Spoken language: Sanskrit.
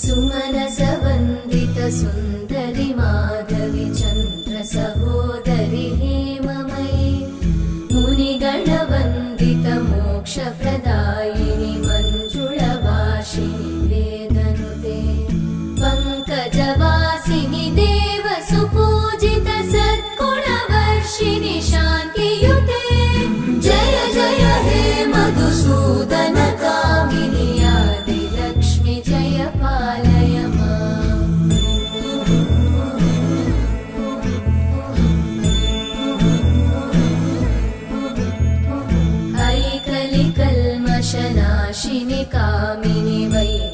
सुमनसवन्दित सुन्दरि माधवि चन्द्र सहोदरि हेममयि मुनिगणवन्दित मोक्षप्रदायिनि मञ्जुळभाषिणि वेदनुते पङ्कजवासिनि देव सुपूजित सद्गुणवर्षिणि शान्तियुते जय जय हे मधुसूदन कामिनि आदिलक्ष्मि जय पालय माम्। ऐकलिकल्मषनाशिनि कामिनि वै